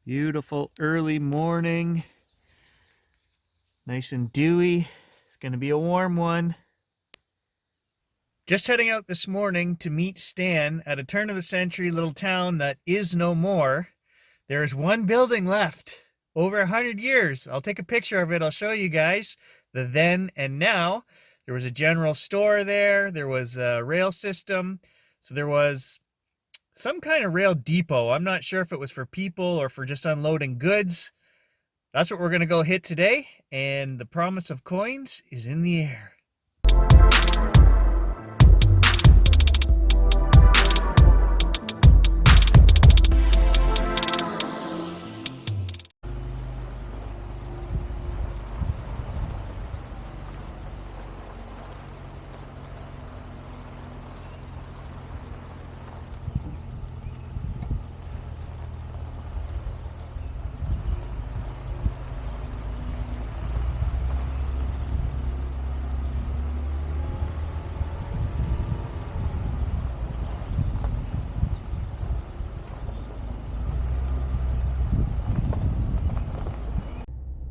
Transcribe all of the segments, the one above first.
Beautiful early morning. Nice and dewy. It's going to be a warm one. Just heading out this morning to meet Stan at a turn-of-the-century little town that is no more. There is one building left. Over 100 years. I'll take a picture of it. I'll show you guys the then and now. There was a general store there. There was a rail system. So there was some kind of rail depot. I'm not sure if it was for people or for just unloading goods. That's what we're going to go hit today, and the promise of coins is in the air.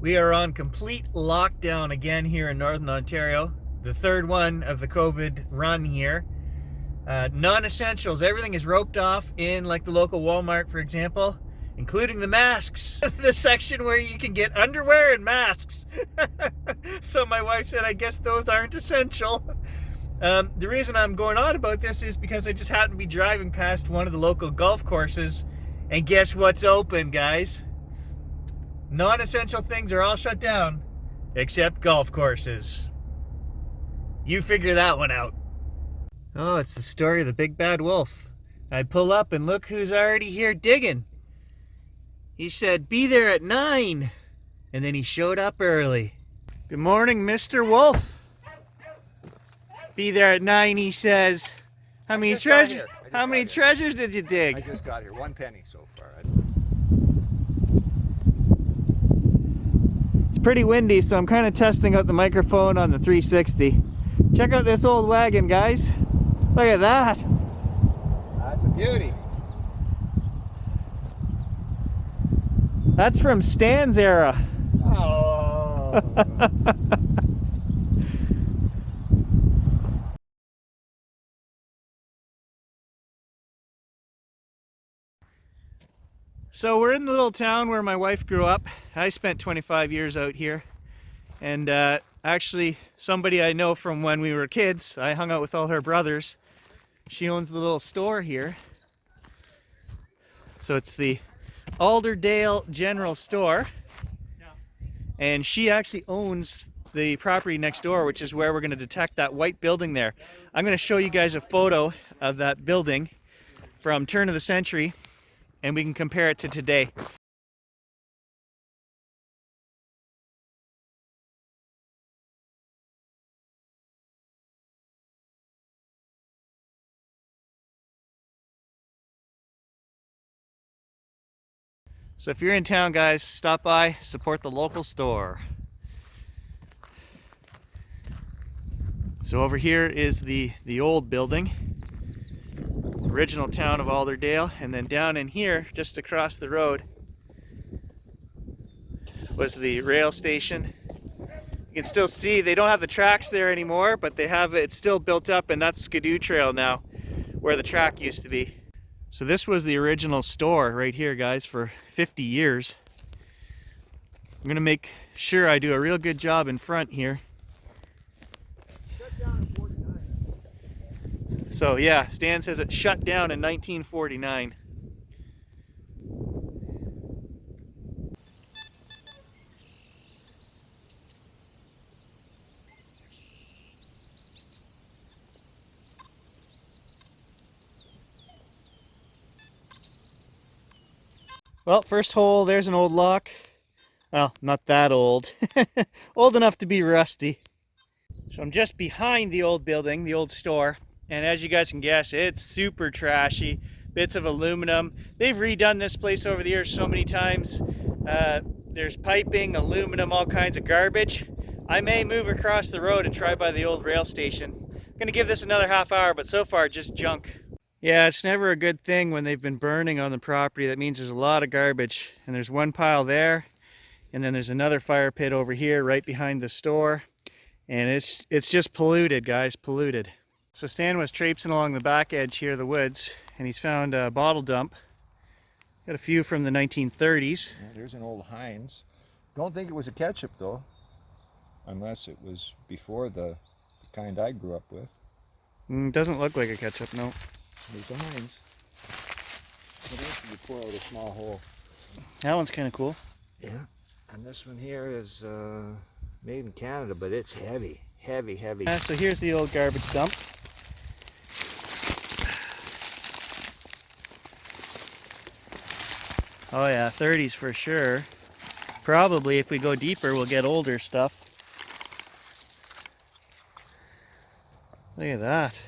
We are on complete lockdown again here in Northern Ontario. The third one of the COVID run here. Non-essentials, everything is roped off in like the local Walmart, for example, including the masks. The section where you can get underwear and masks. So my wife said, I guess those aren't essential. The reason I'm going on about this is because I just happened to be driving past one of the local golf courses, and guess what's open, guys? Non-essential things are all shut down, except golf courses. You figure that one out. Oh, it's the story of the big bad wolf. I pull up and look who's already here digging. He said, be there at 9. And then he showed up early. Good morning, Mr. Wolf. Be there at 9, he says. How many treasures did you dig? I just got here. 1 penny so far. Pretty windy, so I'm kind of testing out the microphone on the 360. Check out this old wagon, guys. Look at that. That's a beauty. That's from Stan's era. Oh. So we're in the little town where my wife grew up. I spent 25 years out here. And actually, somebody I know from when we were kids, I hung out with all her brothers. She owns the little store here. So it's the Alderdale General Store. And she actually owns the property next door, which is where we're going to detect that white building there. I'm going to show you guys a photo of that building from turn of the century, and we can compare it to today. So if you're in town, guys, stop by, support the local store. So over here is the old building, original town of Alderdale, and then down in here, just across the road, was the rail station. You can still see they don't have the tracks there anymore, but they have it's still built up, and that's Skidoo Trail now, where the track used to be. So this was the original store right here, guys, for 50 years. I'm gonna make sure I do a real good job in front here. Shut down in 49. So yeah, Stan says it shut down in 1949. Well, first hole, there's an old lock. Well, not that old. Old enough to be rusty. So I'm just behind the old building, the old store. And as you guys can guess, it's super trashy. Bits of aluminum. They've redone this place over the years so many times. There's piping, aluminum, all kinds of garbage. I may move across the road and try by the old rail station. I'm gonna give this another half hour, but so far just junk. Yeah, it's never a good thing when they've been burning on the property. That means there's a lot of garbage. And there's one pile there, and then there's another fire pit over here right behind the store. And it's just polluted, guys, polluted. So Stan was traipsing along the back edge here of the woods, and he's found a bottle dump. Got a few from the 1930s. Yeah, there's an old Heinz. Don't think it was a ketchup though, unless it was before the kind I grew up with. Doesn't look like a ketchup, no. There's a Heinz. What else did you pour out a small hole? That one's kind of cool. Yeah. And this one here is made in Canada, but it's heavy. Heavy, heavy. So here's the old garbage dump. Oh yeah, 30s for sure. Probably if we go deeper, we'll get older stuff. Look at that.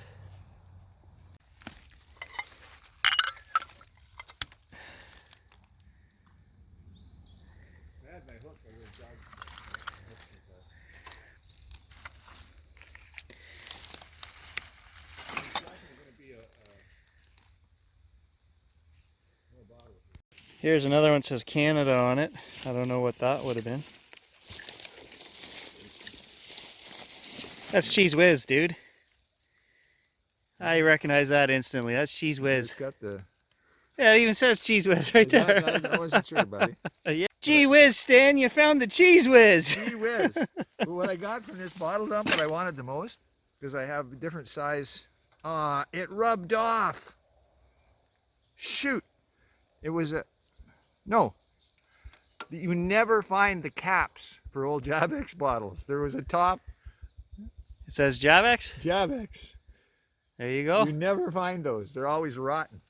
Here's another one that says Canada on it. I don't know what that would have been. That's Cheese Whiz, dude. I recognize that instantly. That's Cheese Whiz. It's got the... Yeah, it even says Cheese Whiz right there. I wasn't sure, buddy. Yeah. Gee whiz, Stan, you found the Cheese Whiz. Gee whiz. But what I got from this bottle dump, what I wanted the most, because I have a different size, it rubbed off. Shoot. It was a... No. You never find the caps for old Javex bottles. There was a top... It says Javex? Javex. There you go. You never find those. They're always rotten.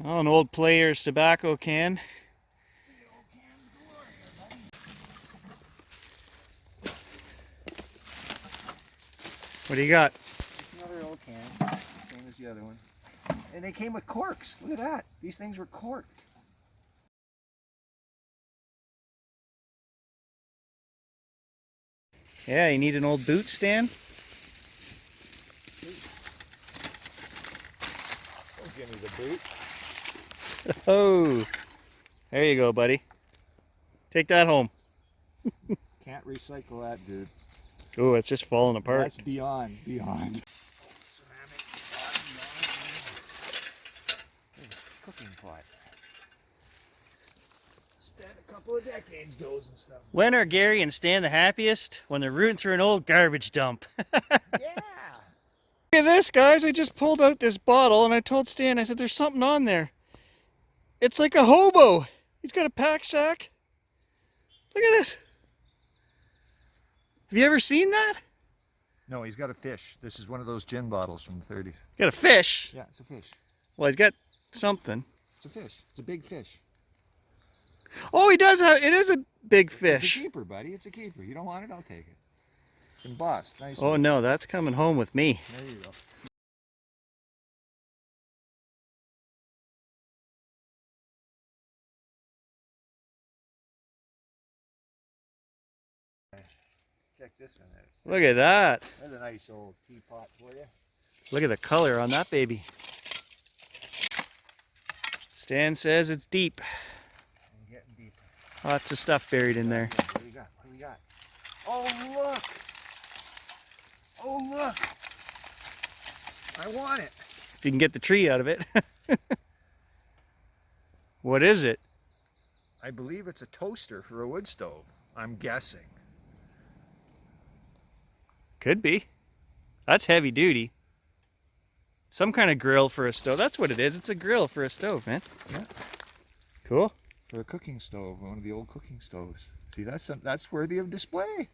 Oh, an old Player's tobacco can. What do you got? Another old can, same as the other one. And they came with corks. Look at that. These things were corked. Yeah, you need an old boot, Stan? Don't give me the boot. Oh, there you go, buddy. Take that home. Can't recycle that, dude. Oh, it's just falling apart. That's beyond. Ceramic cooking pot. Spent a couple of decades dozing stuff. When are Gary and Stan the happiest? When they're rooting through an old garbage dump. Yeah. Look at this, guys. I just pulled out this bottle and I told Stan, I said, there's something on there. It's like a hobo. He's got a pack sack. Look at this. Have you ever seen that? No, he's got a fish. This is one of those gin bottles from the 30s. Got a fish. Yeah, it's a fish. Well, he's got something. It's a fish. It's a big fish. Oh, he does have, it is a big fish. It's a keeper, buddy. It's a keeper. You don't want it? I'll take it. It's embossed. Nice. Oh no, that's coming home with me. There you go. Check this one out. Look at that. That's a nice old teapot for you. Look at the color on that baby. Stan says it's deep. And getting deeper. Lots of stuff buried in there. What do we got? What do we got? Oh, look! Oh, look! I want it. If you can get the tree out of it. What is it? I believe it's a toaster for a wood stove. I'm guessing. Could be. That's heavy duty. Some kind of grill for a stove. That's what it is. It's a grill for a stove, man. Yeah. Cool. For a cooking stove, one of the old cooking stoves. See, that's worthy of display.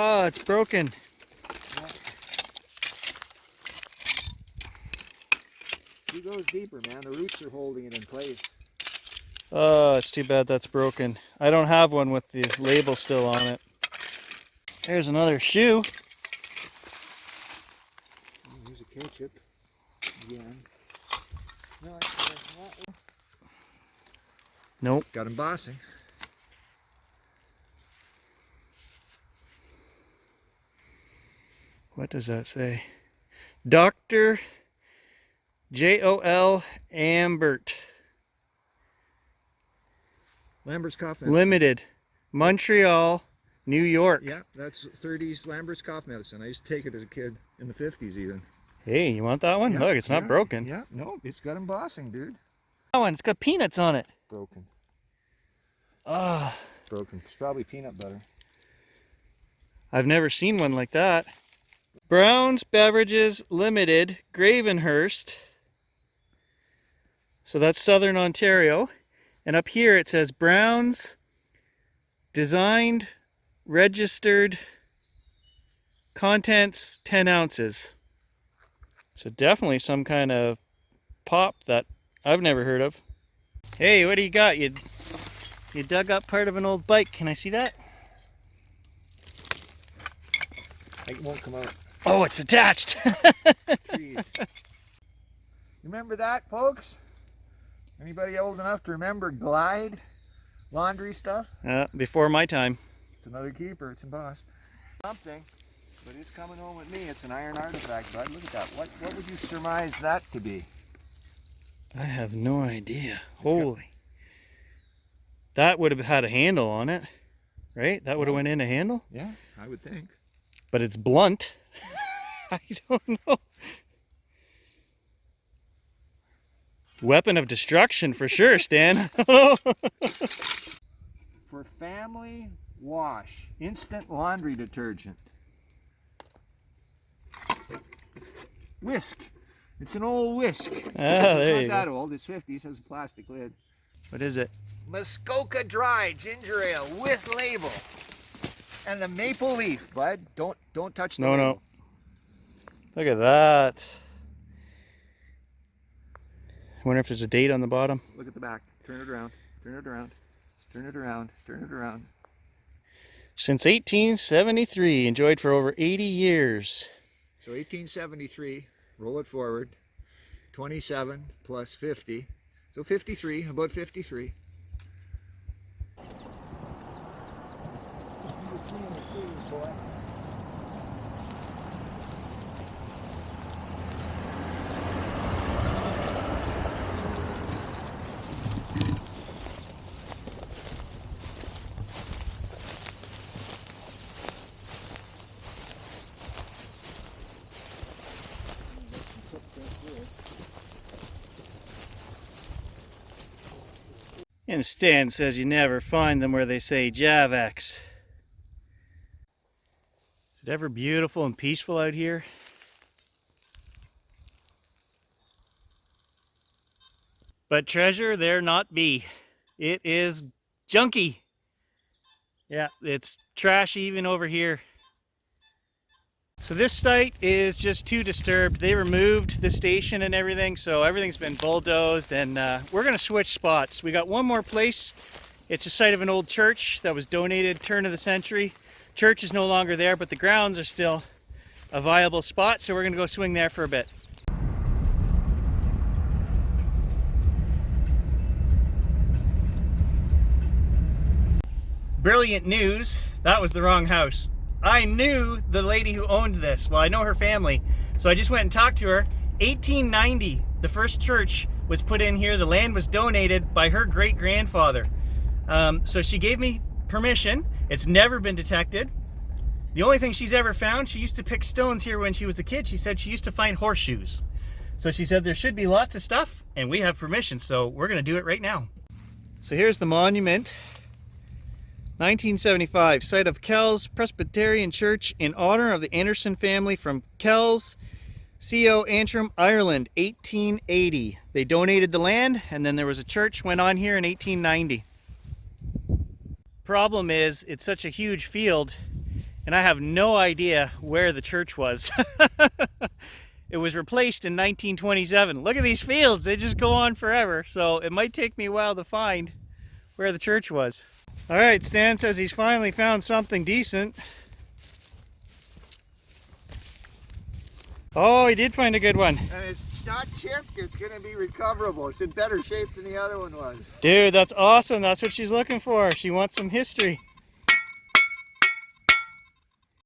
Oh, it's broken. He goes deeper, man. The roots are holding it in place. Oh, it's too bad that's broken. I don't have one with the label still on it. There's another shoe. Here's a ketchup again. No, Nope. got embossing. What does that say? Dr. J.O.L. Ambert. Lambert's cough medicine. Limited. Montreal, New York. Yeah, that's 30s Lambert's cough medicine. I used to take it as a kid in the 50s even. Hey, you want that one? Yeah, Look, it's not broken. Yeah, no, it's got embossing, dude. That one, it's got peanuts on it. Broken. Ah, Broken. It's probably peanut butter. I've never seen one like that. Brown's Beverages Limited, Gravenhurst. So that's Southern Ontario. And up here it says Brown's Designed, Registered, Contents 10 ounces. So definitely some kind of pop that I've never heard of. Hey, what do you got? You dug up part of an old bike. Can I see that? It won't come out. Oh, it's attached. Jeez. Remember that, folks? Anybody old enough to remember Glide laundry stuff? Before my time. It's another keeper. It's embossed. Something, but it's coming home with me. It's an iron artifact, bud. Look at that. What would you surmise that to be? I have no idea. Holy. That would have had a handle on it, right? That would have went in a handle? Yeah, I would think. But it's blunt. I don't know. Weapon of destruction for sure, Stan. For family wash, instant laundry detergent. Whisk. It's an old whisk. There It's you not that go. old. It's 50s. Has a plastic lid. What is it? Muskoka Dry Ginger Ale with label. And the maple leaf, bud. Don't touch the label. No. Look at that. I wonder if there's a date on the bottom. Look at the back. Turn it around. Turn it around. Turn it around. Turn it around. Since 1873, enjoyed for over 80 years. So 1873, roll it forward. 27 plus 50. So 53, about 53. And Stan says you never find them where they say Javex. Is it ever beautiful and peaceful out here? But treasure there not be. It is junky. Yeah, it's trash even over here. So this site is just too disturbed. They removed the station and everything, so everything's been bulldozed, and we're gonna switch spots. We got one more place. It's a site of an old church that was donated turn of the century. Church is no longer there, but the grounds are still a viable spot, so we're gonna go swing there for a bit. Brilliant news. That was the wrong house. I knew the lady who owned this. Well, I know her family. So I just went and talked to her. 1890, the first church was put in here. The land was donated by her great-grandfather. So she gave me permission. It's never been detected. The only thing she's ever found, she used to pick stones here when she was a kid. She said she used to find horseshoes. So she said there should be lots of stuff, and we have permission, so we're gonna do it right now. So here's the monument. 1975, site of Kells Presbyterian Church in honor of the Anderson family from Kells, CO Antrim, Ireland, 1880. They donated the land, and then there was a church went on here in 1890. Problem is, it's such a huge field, and I have no idea where the church was. It was replaced in 1927. Look at these fields, they just go on forever, so it might take me a while to find where the church was. All right, Stan says he's finally found something decent. Oh, he did find a good one. And it's not chipped, it's going to be recoverable. It's in better shape than the other one was. Dude, that's awesome. That's what she's looking for. She wants some history.